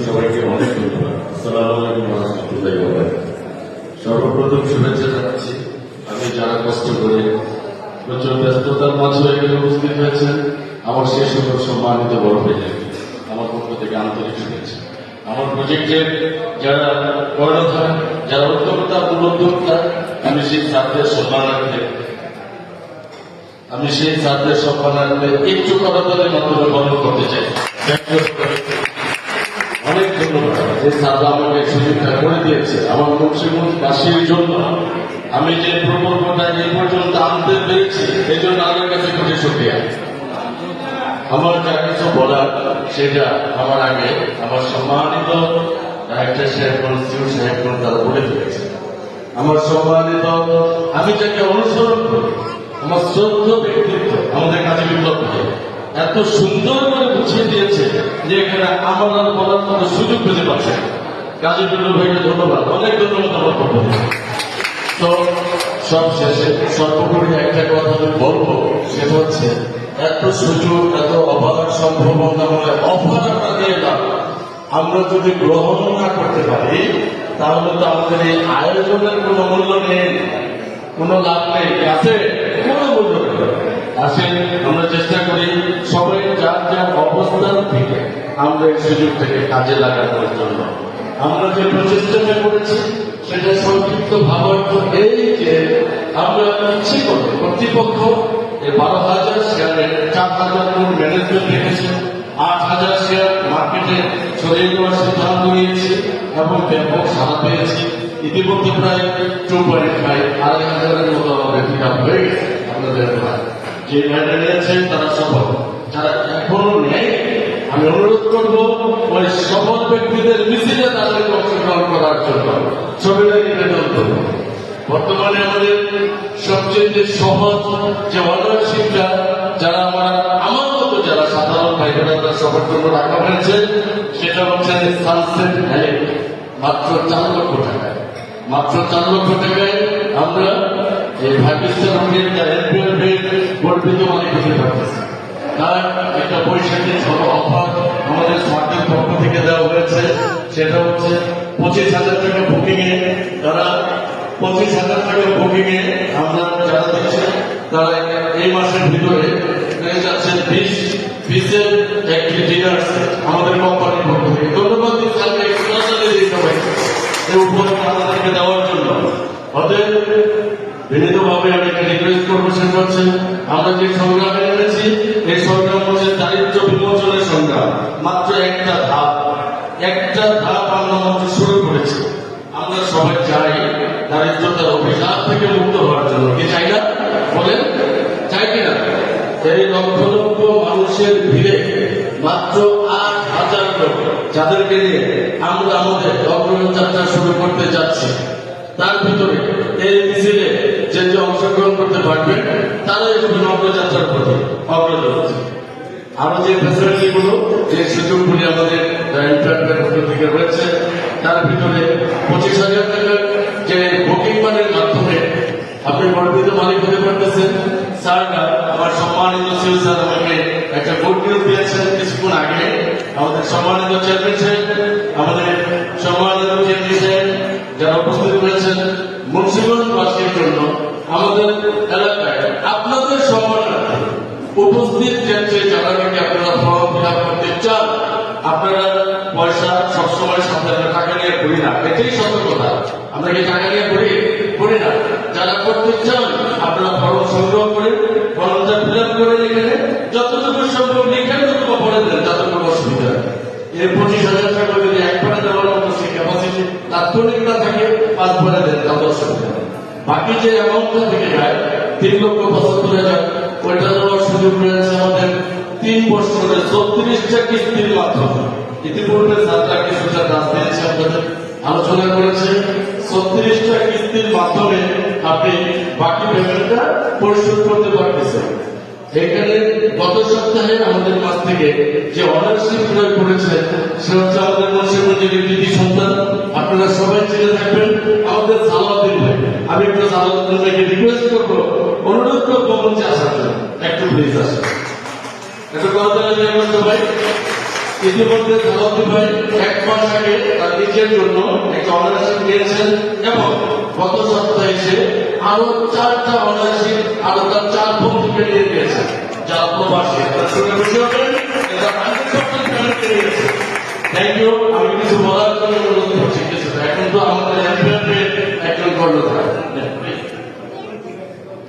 সবাইকে অনেক ধন্যবাদ। আসসালামু আলাইকুম ওয়া রাহমাতুল্লাহি ওয়া বারাকাতুহু। সর্বপ্রথম শুভেচ্ছা জানাচ্ছি আমি যারা কষ্ট করে প্রচুর ব্যস্ততার মাঝে এখানে উপস্থিত হয়েছেন, আমার সেই সকল সম্মানিত বড় ভাইদের আমার পক্ষ থেকে আন্তরিক শুভেচ্ছা। আমার প্রজেক্টের যারা কর্ণধার, যারা উদ্যোক্তা, পুনরুদ্যোক্তা, আমি সেই ছাত্রের সম্মানার্থে একটু করতালের মাধ্যমে বর্ণন করতে চাই। অনেক ধন্যবাদ যে স্যাররা আমাকে সুযোগটা করে দিয়েছে আমার মুন্সিগঞ্জবাসীর জন্য। আমি যে প্রকল্পটা এই পর্যন্ত আনতে পেরেছি এই জন্য আমার কাছে কোটি শুকরিয়া। আমার যা কিছু বলার সেটা আমার আগে আমার সম্মানিত ডাইরেক্টর সাহেব, সিও সাহেব তারা বলে ফেলেছে। আমার সম্মানিত আমি যাকে অনুসরণ করি, আমার শ্রদ্ধ ব্যক্তিত্ব আমাদের কাজী বিপ্লব ভাই এত সুন্দর করে বুঝিয়ে দিয়েছে যে এখানে আমার আর বলার মতো সুযোগ পেতে পারছে। কাজী বিপ্লব ভাইকে ধন্যবাদ, অনেক ধন্যবাদ আমার পক্ষ থেকে। তো সব শেষে সর্বোপরি একটা কথা আমি বলবো, সেটা হচ্ছে এত সুযোগ, এত অপার সম্ভাবনা, অফার আমরা দিয়ে আমরা যদি গ্রহণ না করতে পারি তাহলে তো আমাদের এই আয়োজনের কোনো মূল্য নেই, কোনো লাভ নেই, আছে কোনো মূল্য নেই। আসেন আমরা চেষ্টা করি সবাই যার যার অবস্থান থেকে আমরা এই সুযোগটাকে কাজে লাগানোর জন্য। আমরা যে প্রচেষ্টাটা করেছি সেটা সংক্ষিপ্ত ভাবার্থ এই যে আমরা ইচ্ছে করে কর্তৃপক্ষ এই 12,000 শেয়ারের 4,000 কোন ম্যানেজমেন্ট রেখেছে, 8,000 শেয়ার মার্কেটে ছড়িয়ে দেওয়ার সিদ্ধান্ত নিয়েছি এবং ব্যাপক সাড়া পেয়েছি। ইতিমধ্যে প্রায় 2.5-2,500 মতো আমাদের ফিল আপ হয়ে গেছে। আপনাদের যে ম্যাডাম নিয়েছেন তারা সফল, যারা এখনো নেই আমি অনুরোধ করবো ওই সফল ব্যক্তিদের মিছিলে তাদেরকে অংশগ্রহণ করার জন্য ছবিটাকে নিবেদন করবো। বর্তমানে আমাদের সবচেয়ে সহজ যে অনার্সিপটা যারা আমার মতো যারা সাধারণ ভাইবোনেরা সবার জন্য রাখা হয়েছে সেটা হচ্ছে সানসেট ভ্যালি। মাত্র 4 লক্ষ টাকায়, মাত্র 4 লক্ষ টাকায় আমরা এই ভাইবিস্টার হোটেল গর্বিত মালিক হতে পারতেছি। তার একটা বৈশাখী ছোট অফার আমাদের স্মার্টের পক্ষ থেকে দেওয়া হয়েছে, সেটা হচ্ছে 25,000 টাকা বুকিং এ। তারা 25,000 টাকা বুকিং এ আমরা যারা দিচ্ছে তারা এই মাসের ভিতরে পেয়ে যাচ্ছেন 20 একটি ডিনার আমাদের কোম্পানির পক্ষ থেকে। ধন্যবাদ এই উপহার আমাদেরকে দেওয়ার জন্য। ওদের বিনীতভাবে আমি একটা রিকোয়েস্ট করবো, সেটা হচ্ছে আমরা যে সংগ্রামে এনেছি এই সংগ্রাম হচ্ছে দারিদ্র বিমোচনের সংগ্রাম। মাত্র একটা ধাপ আমরা মাত্র শুরু করেছি। আমরা সবাই চাই দারিদ্রতার অভিশাপ থেকে মুক্ত হওয়ার জন্য। কি চাই না বলেন? চাই কিনা? এই লক্ষ লক্ষ মানুষের ভিড়ে মাত্র 8,000 লোক যাদেরকে নিয়ে আমরা আমাদের অগ্রযাত্রা শুরু করতে যাচ্ছি, তার ভিতরে এই মিছিলে যে অংশগ্রহণ করতে পারবে তারাই অগ্রযাত্রার প্রতি অগ্রযাত্রা। আরো যে ফ্যাসিলিটি গুলো, যে সুযোগগুলি আমাদের পক্ষ থেকে রয়েছে তার ভিতরে 25,000 টাকার যে বুকিং মানের মাধ্যমে আপনি গর্বিত মালিক হতে পারতেছেন। স্যাররা আমার সম্মানিত সিও স্যার আমাকে একটা গুড নিউজ দিয়েছেন কিছুক্ষণ আগে। আমাদের সম্মানিত চেয়ারম্যান সাহেব, আমাদের সম্মানিত চেয়ারম্যান সাহেব যারা উপস্থিত হয়েছেন, মুন্সিগঞ্জবাসীর জন্য আমাদের এলাকায় আপনাদের সম্মানার্থে উপস্থিত যে যারা নাকি আপনারা ফর্ম ফিল আপ করতে চান, আপনারা পয়সা সবসময় সাথে টাকা নিয়ে ঘুরি না, এটাই সত্য কথা। আমরা কি টাকা নিয়ে ঘুরি না? যারা করতে চান আপনারা ফর্ম সংগ্রহ করেন, ফর্মটা ফিল আপ করে এখানে যতটুকু সম্ভব লিখে ততটুকু পড়ে দেন, যাতে কোনো অসুবিধা নেই। এই 25,000 টাকা যদি একবারে দেওয়ার মতো সেই ক্যাপাসিটি তাৎক্ষণিকতা থাকে 5 পরে দেন, তাতে অসুবিধা নেই। বাকি যে অ্যামাউন্টটা থেকে যায় 3,75,000 ওইটা দেওয়ার সুযোগ রয়েছে আমাদের 3 বছরের 34টা কিস্তির মাধ্যমে। ইতিপূর্বে ছাত্রা কিছুটা রাজনীতি আপনাদের আলোচনা করেছে। 34টা কিস্তির মাধ্যমে আপনি বাকি পেমেন্টটা পরিশোধ করতে পারতেছেন। এখানে গত সপ্তাহে আমাদের কাছ থেকে যে অনার্সিপ প্রয়োগ করেছে সে হচ্ছে আমাদের মুন্সিগঞ্জের কৃতি সন্তান। আপনারা সবাই চিনে থাকবেন আমাদের সালাউদ্দিন ভাই। আমি একটু সালাউদ্দিন ভাইকে রিকোয়েস্ট করবো, অনুরোধ করবো মঞ্চে আসার জন্য। একটু প্লিজ আসেন, একটু কথা বলে ভাই। ইতিমধ্যে সালাউদ্দিন ভাই 1 মাস আগে তার নিজের জন্য একটা অনার্সশিপ নিয়েছেন এবং গত সপ্তাহে এসে আরো 4টা অনার্সশিপ আরো তার 4 বন্ধুকে নিয়ে গিয়েছেন যারা প্রবাসী। আপনারা শুনে খুশি